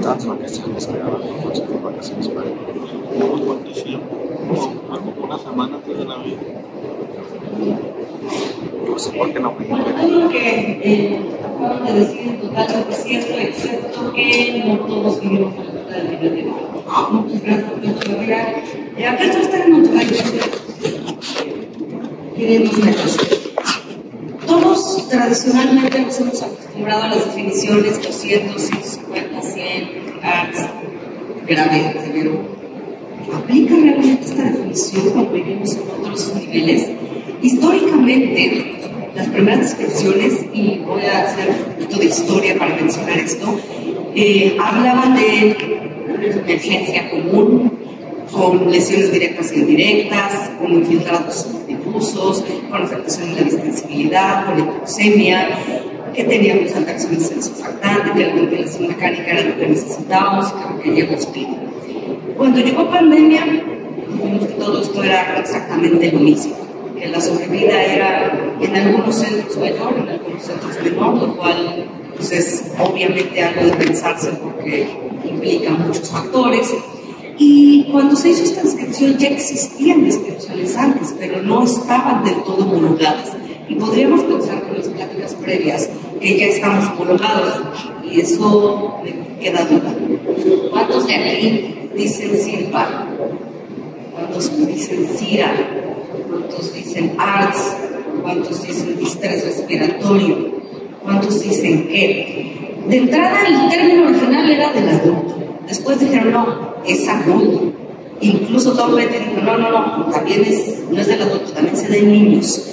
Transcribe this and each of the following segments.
tantas vacaciones que ahora muchas vacaciones para él. Unos cuantos días, como una semana antes de Navidad. No sé por qué no fui. Todo lo que acaban de decir totalmente cierto, excepto que no todos vivimos en la ciudad de Monterrey. Muchas gracias por Echeverría. Aquí esto está en Monterrey, 500 metros. Todos tradicionalmente nos hemos acostumbrado a las definiciones 200, 150, 100, arts, grave, severo. ¿Aplica realmente esta definición cuando vivimos en otros niveles? Históricamente, las primeras descripciones, y voy a hacer un poquito de historia para mencionar esto, hablaban de una emergencia común, con lesiones directas e indirectas, con infiltrados difusos, con afectación en la distensibilidad, con hipoxemia, que teníamos alteraciones en surfactante, que la ventilación mecánica era lo que necesitábamos y que requeríamos PIB. Cuando llegó pandemia, vimos que todo esto era exactamente lo mismo, que la sobrevida era en algunos centros mayor, en algunos centros menor, lo cual pues, es obviamente algo de pensarse porque implica muchos factores. Y cuando se hizo esta descripción ya existían descripciones antes, pero no estaban del todo homologadas. Y podríamos pensar con las pláticas previas que ya estamos homologados, y eso me queda duda. ¿Cuántos de aquí dicen CIRPA? ¿Cuántos dicen CIRA? ¿Cuántos dicen ARTS? ¿Cuántos dicen distrés respiratorio? ¿Cuántos dicen qué? De entrada el término original era del adulto. Después dijeron, no, es agudo. Incluso Tom Petty dijo, no, también no es del adulto, también se da en niños.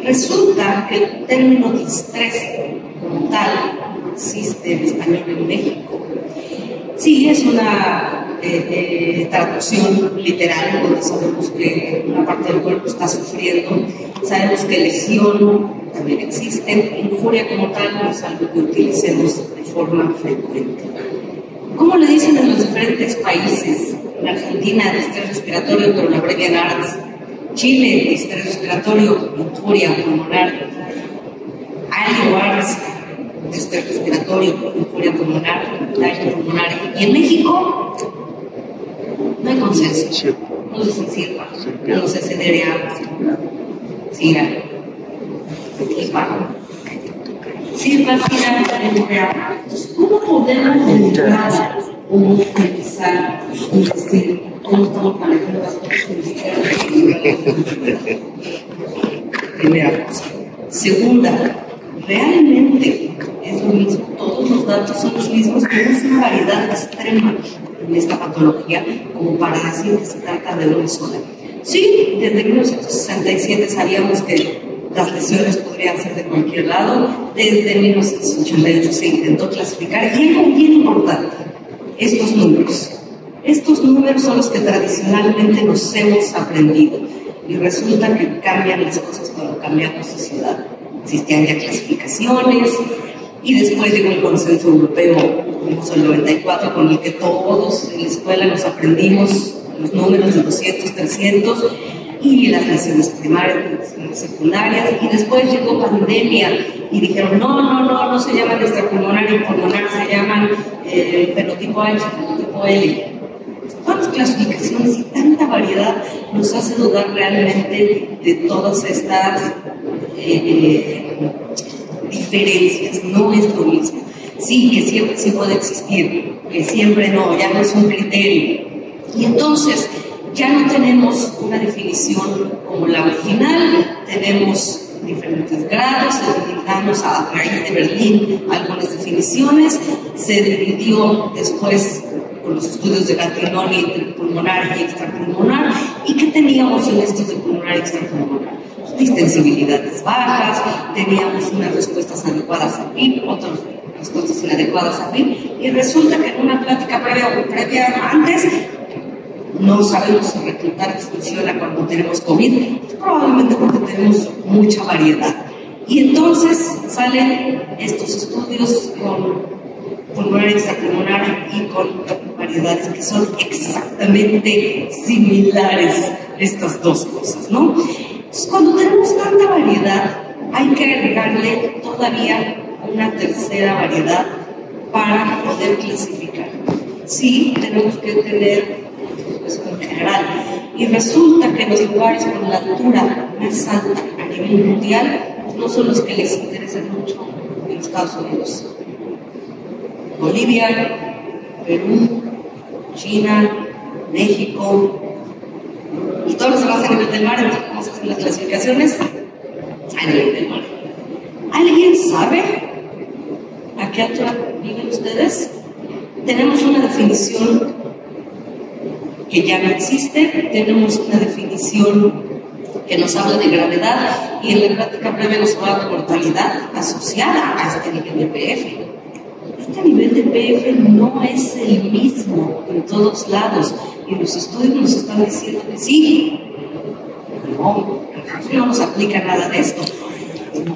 Resulta que el término distrés como tal no existe en español en México. Sí, es una traducción literal, donde sabemos que una parte del cuerpo está sufriendo, sabemos que lesión también existe, injuria como tal no es algo que utilicemos de forma frecuente. ¿Cómo le dicen en los diferentes países? En Argentina, distrés respiratorio, pero la abrevian ARTS. Chile, distrés respiratorio, injuria pulmonar. ARTS, distrés respiratorio, injuria pulmonar, daño pulmonar. Y en México no hay consenso. No se CIRPA, no se CDRA, CIRA. CIRPA, CIRA, ¿cómo podemos dedicar o utilizar y decir cómo estamos manejando las cosas que primera cosa. Segunda, realmente es lo mismo, todos los datos son los mismos, pero es una variedad extrema en esta patología como para decir que se trata de una sola. Sí, desde 1967 sabíamos que las lesiones podrían ser de cualquier lado, desde 1988 se intentó clasificar, y algo bien importante, estos números. Estos números son los que tradicionalmente nos hemos aprendido, y resulta que cambian las cosas cuando cambiamos de ciudad. Existían ya clasificaciones, y después llegó el consenso europeo, como el 94, con el que todos en la escuela nos aprendimos los números de 200, 300, y las lesiones primarias, las lesiones secundarias, y después llegó pandemia, y dijeron, no se llaman extrapulmonar y pulmonar, se llaman fenotipo H, fenotipo L. Tantas clasificaciones y tanta variedad nos hace dudar realmente de todas estas diferencias. No es lo mismo. Sí, que siempre sí puede existir, que siempre no, ya no es un criterio. Y entonces ya no tenemos una definición como la original, tenemos diferentes grados, eliminamos a raíz de Berlín algunas definiciones, se dividió después con los estudios de Gattinoni entre pulmonar y extrapulmonar. ¿Y qué teníamos en estos de pulmonar y extrapulmonar? Distensibilidades bajas, teníamos unas respuestas adecuadas a PIB, otras respuestas inadecuadas a PIB, y resulta que en una plática previa antes, no sabemos si reclutar funciona cuando tenemos COVID, probablemente porque tenemos mucha variedad. Y entonces salen estos estudios con pulmonar extrapulmonar y con variedades que son exactamente similares estas dos cosas, ¿no? Entonces, cuando tenemos tanta variedad, hay que agregarle todavía una tercera variedad para poder clasificar. Sí, tenemos que tener en general. Y resulta que los lugares con la altura más alta a nivel mundial no son los que les interesan mucho en Estados Unidos. Bolivia, Perú, China, México y todos los demás a nivel del mar. Entonces, ¿cómo se hacen las clasificaciones? A nivel del mar. ¿Alguien sabe a qué altura viven ustedes? Tenemos una definición que ya no existe, tenemos una definición que nos habla de gravedad y en la práctica breve nos habla de mortalidad asociada a este nivel de PF. Este nivel de PF no es el mismo en todos lados y los estudios nos están diciendo que sí. No nos aplica nada de esto.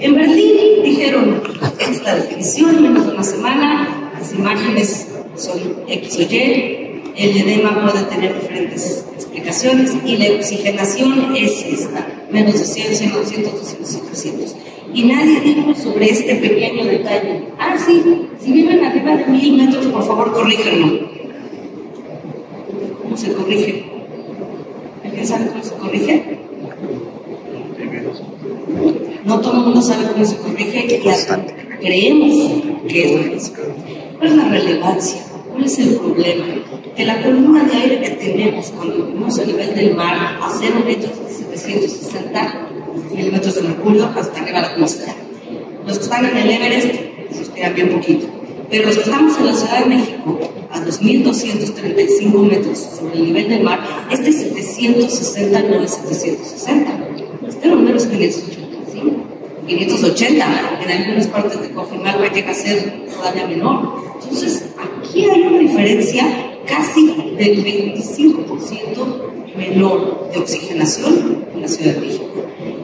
En Berlín dijeron, esta es la definición, menos de una semana, las imágenes son X o Y, el edema puede tener diferentes explicaciones y la oxigenación es esta, menos de 100, 100, 200, 200 y 300. Y nadie dijo sobre este pequeño detalle. Ah, sí, si viven arriba de 1000 metros, por favor, corríjanlo. ¿Cómo se corrige? ¿Alguien sabe cómo se corrige? No todo el mundo sabe cómo se corrige y creemos que es lo mismo. ¿Cuál es la relevancia? ¿Cuál es el problema? Que la columna de aire que tenemos cuando vivimos a nivel del mar a 0 metros de 760 milímetros de mercurio hasta arriba de la atmósfera. Los que están en el Everest respiran bien poquito, pero los que estamos en la Ciudad de México a 2.235 metros sobre el nivel del mar, este 760 no es 760, este número es 585, 580, en algunas partes de Coajimalpa llega a ser todavía menor. Entonces, aquí hay una diferencia casi del 25% menor de oxigenación en la Ciudad de México.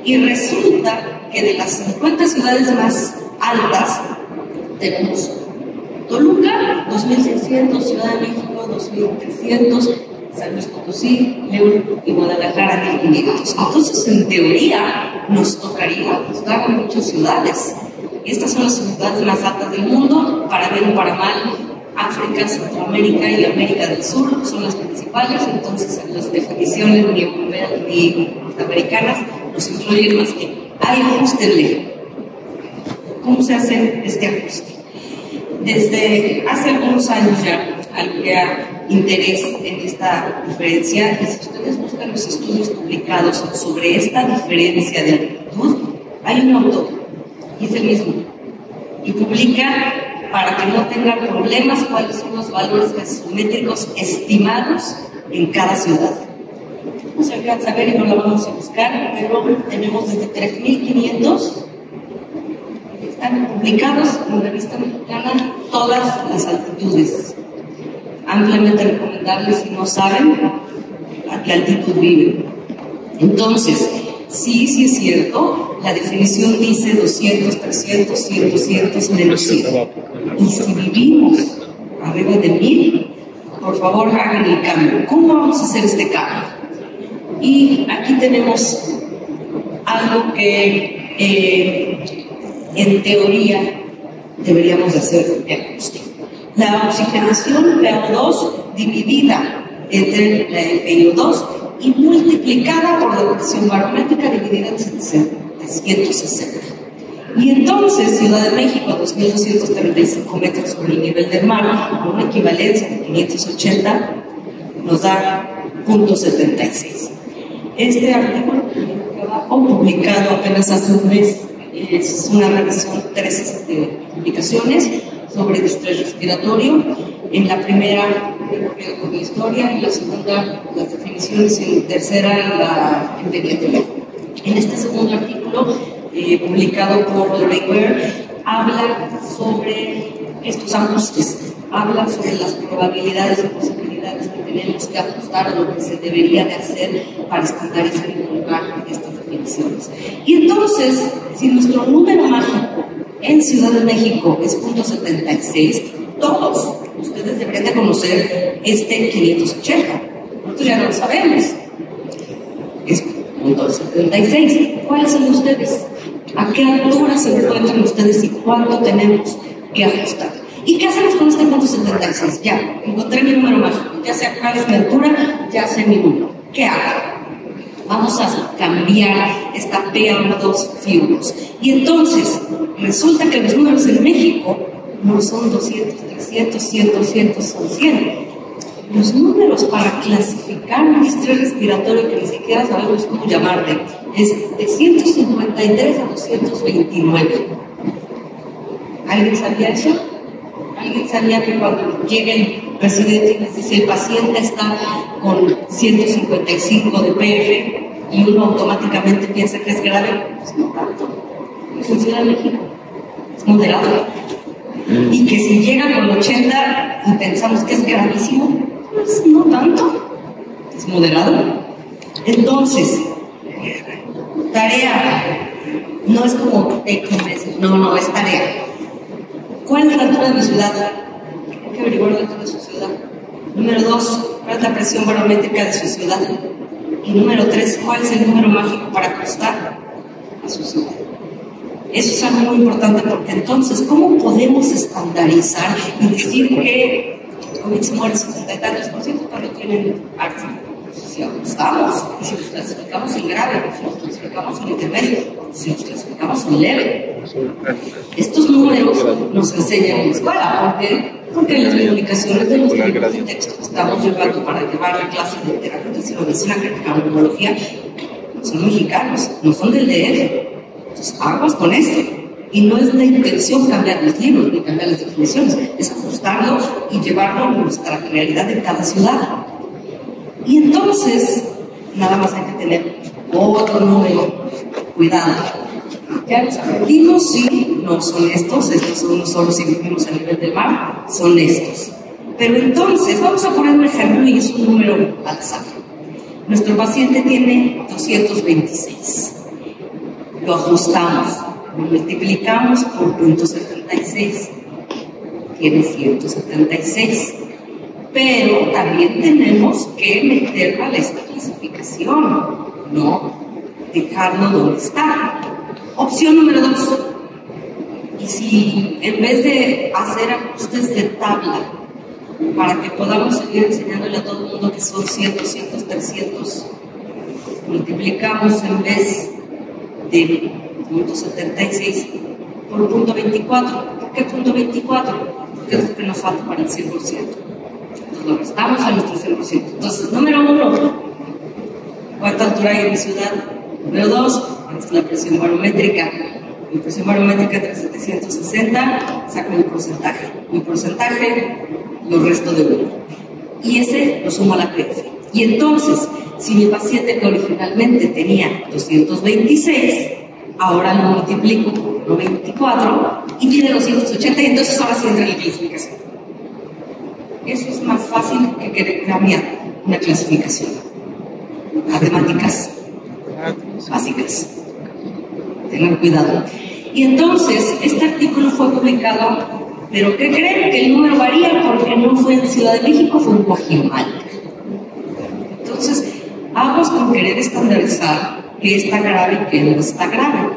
Y resulta que de las 50 ciudades más altas tenemos Toluca, 2.600, Ciudad de México, 2.300, San Luis Potosí, León y Guadalajara, 1.500. Entonces, en teoría, nos tocaría estar en muchas ciudades. Y estas son las ciudades más altas del mundo, para bien o para mal. África, Centroamérica y América del Sur son las principales, entonces en las definiciones ni europeas ni norteamericanas nos incluyen más que hay ajuste. ¿Cómo se hace este ajuste? Desde hace algunos años ya había interés en esta diferencia, y si ustedes buscan los estudios publicados sobre esta diferencia de altitud, hay un autor, y es el mismo, y publica para que no tengan problemas cuáles son los valores gasométricos estimados en cada ciudad. No se alcanza a ver y no la vamos a buscar, pero tenemos desde 3.500 que están publicados en la revista mexicana todas las altitudes. Ampliamente recomendables si no saben a qué altitud viven. Entonces, sí es cierto, la definición dice 200, 300, 100, 200, menos 100. Y si vivimos arriba de 1000, por favor hagan el cambio. ¿Cómo vamos a hacer este cambio? Y aquí tenemos algo que en teoría deberíamos de hacer el ajuste. La oxigenación PO2 dividida entre la FiO2 y multiplicada por la presión barométrica dividida en 760. Y entonces Ciudad de México a 2.235 metros sobre el nivel del mar, con una equivalencia de 580, nos da 0.76. Este artículo publicado apenas hace un mes, es una revisión, 3 publicaciones sobre estrés respiratorio. En la primera recorrido con mi historia, en la segunda las definiciones, y en tercera la pediatría. En este segundo artículo, publicado por Lorraine Ware, habla sobre estos ajustes, habla sobre las probabilidades y posibilidades que tenemos que ajustar a lo que se debería de hacer para estandarizar y divulgar estas definiciones. Y entonces, si nuestro número mágico en Ciudad de México es 0.76, todos ustedes deberían de conocer este 580. Nosotros ya no lo sabemos. Es 0.76. ¿Cuáles son ustedes? ¿A qué altura se encuentran ustedes y cuánto tenemos que ajustar? ¿Y qué hacemos con este punto 76? Ya, encontré mi número mágico, ya sé cuál es mi altura, ya sé mi número. ¿Qué hago? Vamos a cambiar esta P a dos figuras. Y entonces, resulta que los números en México no son 200, 300, 100, 200, son 100. Los números para clasificar un distrés respiratorio que ni siquiera sabemos cómo llamarle es de 153 a 229. ¿Alguien sabía eso? ¿Alguien sabía que cuando llega el presidente y les dice el paciente está con 155 de PF y uno automáticamente piensa que es grave? Pues no tanto. Es en Ciudad de México. Es moderado. Y que si llega con 80 y pensamos que es gravísimo, pues no tanto. Es moderado. Entonces, tarea. No es como no, es tarea. ¿Cuál es la altura de mi ciudad? Hay que averiguar la altura de su ciudad. Número 2, ¿cuál es la presión barométrica de su ciudad? Y número 3, ¿cuál es el número mágico para ajustar a su ciudad? Eso es algo muy importante porque entonces, ¿cómo podemos estandarizar y decir que COVID se muere 70 y tantos por ciento cuando tienen arte? Si ajustamos y si los clasificamos en grave, si los clasificamos en intermedio, si los clasificamos en leve. Estos números nos enseñan en la escuela. ¿Por qué? Porque en las comunicaciones de los libros de texto que estamos llevando para llevar la clase de terapia intensiva, medicina crítica o neumología son mexicanos, no son del DF. Entonces, aguas con esto. Y no es la intención cambiar los libros ni cambiar las definiciones, es ajustarlo y llevarlo a nuestra realidad en cada ciudad. Y entonces, nada más hay que tener otro número. Cuidado. Ya los aprendimos, sí, no son estos son solo si vivimos a nivel del mar, son estos. Pero entonces, vamos a poner un ejemplo y es un número al azar. Nuestro paciente tiene 226. Lo ajustamos, lo multiplicamos por 0.76. Tiene 176. Pero también tenemos que meterlo a esta clasificación, no dejarlo donde está. Opción número 2. Y si en vez de hacer ajustes de tabla para que podamos seguir enseñándole a todo el mundo que son 100, 200, 300, multiplicamos en vez de 0.76 por 0.24. ¿Por qué 0.24? Porque es lo que nos falta para el 100%. Entonces lo restamos a nuestro 100%. Entonces, número 1, ¿cuánta altura hay en mi ciudad? Número 2, ¿cuánta es la presión barométrica? Mi presión barométrica es 760, saco mi porcentaje. Mi porcentaje lo resto de 1. Y ese lo sumo a la PF. Y entonces, si mi paciente que originalmente tenía 226, ahora lo multiplico por 24 y tiene 280, y entonces ahora sí entra en la clasificación. Eso es más fácil que querer cambiar una clasificación. Matemáticas básicas. Tengan cuidado. Y entonces, este artículo fue publicado, pero ¿qué creen? Que el número varía porque no fue en Ciudad de México, fue en Guajimalpa. Entonces, aguas con querer estandarizar qué está grave y qué no está grave.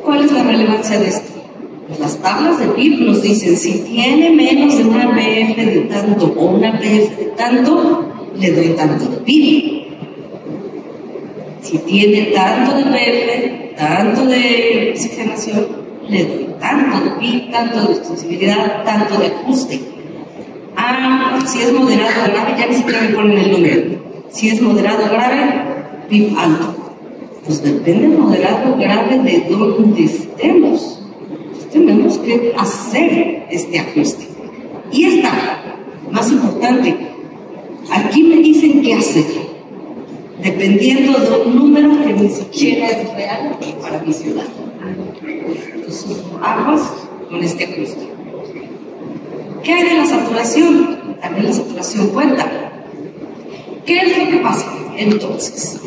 ¿Cuál es la relevancia de esto? Las tablas de PIB nos dicen si tiene menos de una PF de tanto o una PF de tanto, le doy tanto de PIB. Si tiene tanto de PF, tanto de oxigenación, le doy tanto de PIB, tanto de extensibilidad, tanto de ajuste. Si es moderado o grave, ya ni siquiera me ponen el número. Si es moderado o grave, PIB alto. Pues depende moderado o grave de dónde estemos. Pues tenemos que hacer este ajuste. Y esta, más importante, aquí me dicen qué hacer, dependiendo de un número que ni siquiera es real para mi ciudad. Entonces, aguas con este ajuste. ¿Qué hay de la saturación? También la saturación cuenta. ¿Qué es lo que pasa? Entonces,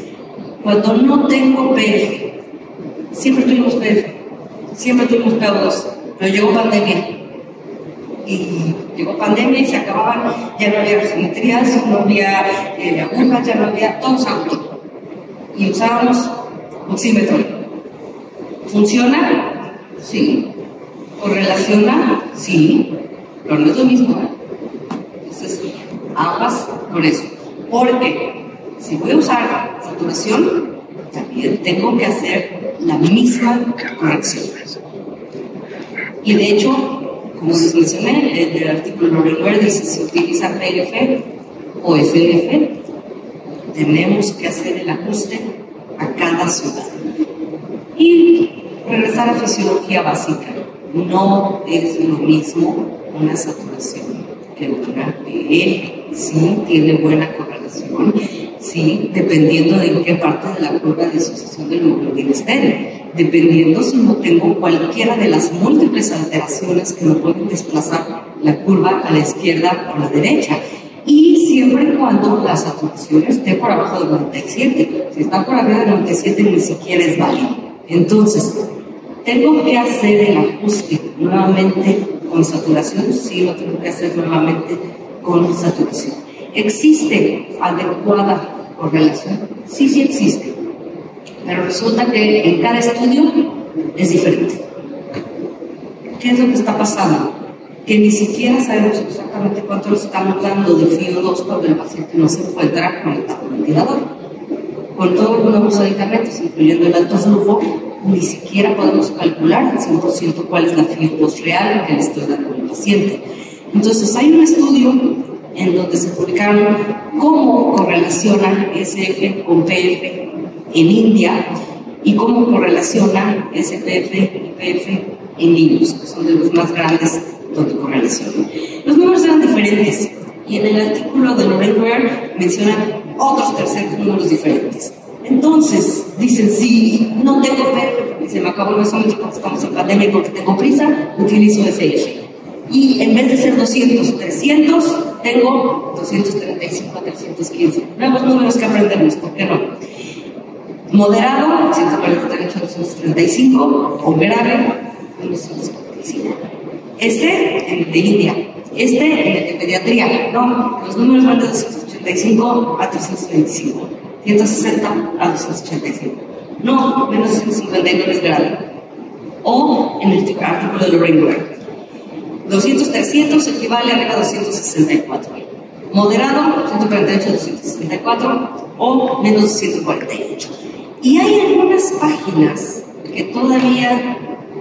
cuando no tengo PF, siempre tuvimos PF, siempre tuvimos PO2, pero llegó pandemia. Y llegó pandemia y se acababan, ya no había oximetrías, ya no había agujas, ya no había, todo se agotó. Y usábamos oxímetro. ¿Funciona? Sí. ¿Correlaciona? Sí, pero no es lo mismo, ¿eh? Entonces, aguas con eso. Porque si voy a usar saturación, también tengo que hacer la misma corrección. Y de hecho, como les mencioné, en el artículo Lorenware dice si se utiliza PF o FF, tenemos que hacer el ajuste a cada ciudad. Y regresar a fisiología básica. No es lo mismo una saturación que una PF. Sí, tiene buena correlación. Sí, dependiendo de en qué parte de la curva de disociación del hemoglobina esté. Dependiendo si no tengo cualquiera de las múltiples alteraciones que me pueden desplazar la curva a la izquierda o a la derecha. Y siempre y cuando la saturación esté por abajo del 97. Si está por arriba del 97 ni siquiera es válido. Entonces, ¿tengo que hacer el ajuste nuevamente con saturación? Sí, lo tengo que hacer nuevamente con saturación. ¿Existe adecuada correlación? Sí, sí existe. Pero resulta que en cada estudio es diferente. ¿Qué es lo que está pasando? Que ni siquiera sabemos exactamente cuánto nos estamos dando de FiO2 cuando el paciente no se encuentra conectado al ventilador. Con todo el nuevos medicamentos, incluyendo el alto flujo, ni siquiera podemos calcular al 100% cuál es la FiO2 real que le estoy dando al paciente. Entonces, hay un estudio en donde se publicaron cómo correlaciona SF con PF en India y cómo correlaciona SPF y PF en niños, que son de los más grandes donde correlacionan. Los números eran diferentes y en el artículo de Lorenware mencionan otros terceros números diferentes. Entonces, dicen, si no tengo PF porque se me acabó el mesómetro porque estamos en pandemia y porque tengo prisa, utilizo SF. Y en vez de ser 200, 300, tengo 235 315. Nuevos números que aprendemos, ¿por qué no? Moderado, 148, 235, o grave, 245. Este, el de India. Este, el de pediatría. No, los números van de 285 a 325. 160 a 285. No, menos 259 es grave. O en el artículo de Lorenware. 200, 300 equivale a 264. Moderado, 148, 264 o menos 148. Y hay algunas páginas que todavía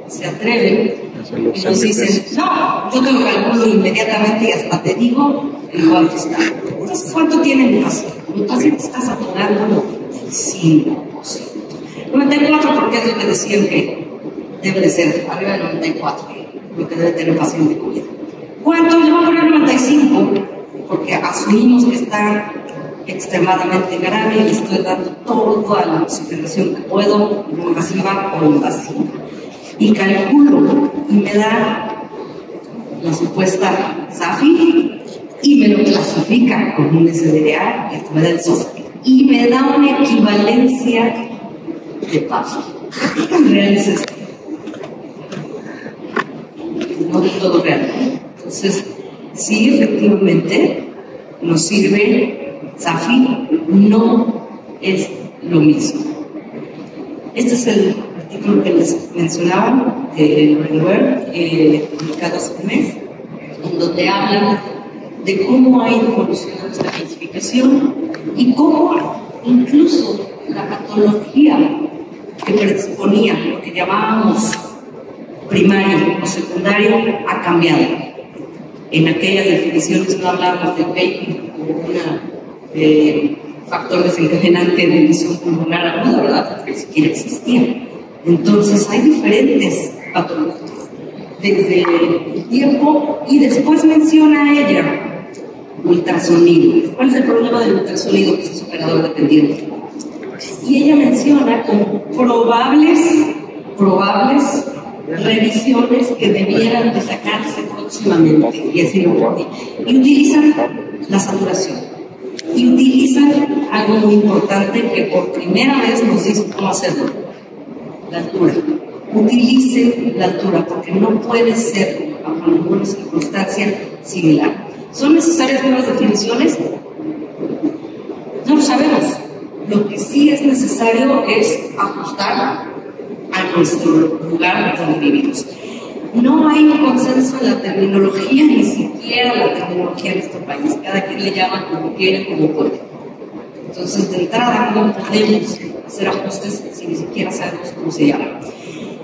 se atreven y nos dicen, no, yo te lo calculo inmediatamente y hasta te digo en cuánto está. Entonces, ¿cuánto tiene mi paciente? Mi paciente está saturando 95%. 94% porque es lo que decían que debe de ser, arriba del 94%, lo que debe tener el paciente COVID. ¿Cuánto? Yo voy a poner 95%, porque asumimos que está extremadamente grave y le estoy dando toda la oxigenación que puedo, no masiva o invasiva. Y calculo y me da la supuesta SAFI y me lo clasifica con un SDRA y hasta me da el SOFI. Y me da una equivalencia de PAFI. ¿Qué tan real es esto? No del todo real. Entonces, sí, efectivamente, nos sirve SAFI, no es lo mismo. Este es el artículo que les mencionaba de Lorenware, publicado hace un mes, en donde hablan de cómo ha ido evolucionando esta clasificación y cómo incluso la patología que predisponía lo que llamábamos primario o secundario ha cambiado. En aquellas definiciones no hablábamos de vaping como un factor desencadenante de lesión pulmonar aguda, ¿verdad? Porque ni siquiera existía. Entonces hay diferentes patologías desde el tiempo y después menciona ella ultrasonido. ¿Cuál es el problema del ultrasonido? Que es operador dependiente. Y ella menciona como probables revisiones que debieran de sacarse próximamente, y así lo pone. Y utilizan la saturación. Y utilizan algo muy importante que por primera vez nos dice cómo hacerlo: la altura. Utilicen la altura, porque no puede ser, bajo ninguna circunstancia, similar. ¿Son necesarias nuevas definiciones? No lo sabemos. Lo que sí es necesario es ajustar a nuestro lugar donde vivimos. No hay un consenso en la terminología, ni siquiera la terminología en este país. Cada quien le llama como quiere, como puede. Entonces, de entrada, no podemos hacer ajustes si ni siquiera sabemos cómo se llama.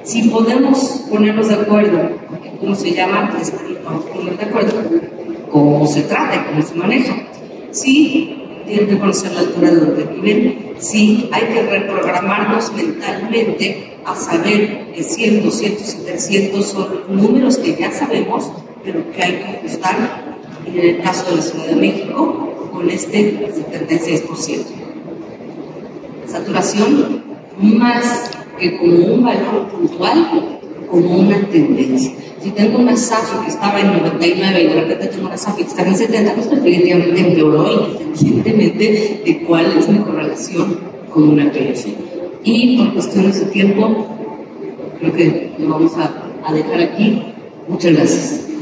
Si podemos ponernos de acuerdo en cómo se llama, les vamos a poner de acuerdo cómo se trata y cómo se maneja. Sí, tienen que conocer la altura de donde viven. Sí, hay que reprogramarnos mentalmente a saber que 100, 200 y 300 son números que ya sabemos, pero que hay que ajustar, en el caso de la Ciudad de México, con este 76%. Saturación, más que como un valor puntual, como una tendencia. Si tengo una SAFI que estaba en 99 y de repente tengo una SAFI que está en 70, pues definitivamente empeoró independientemente de cuál es mi correlación con una PF. Y por cuestiones de tiempo, creo que lo vamos a dejar aquí. Muchas gracias.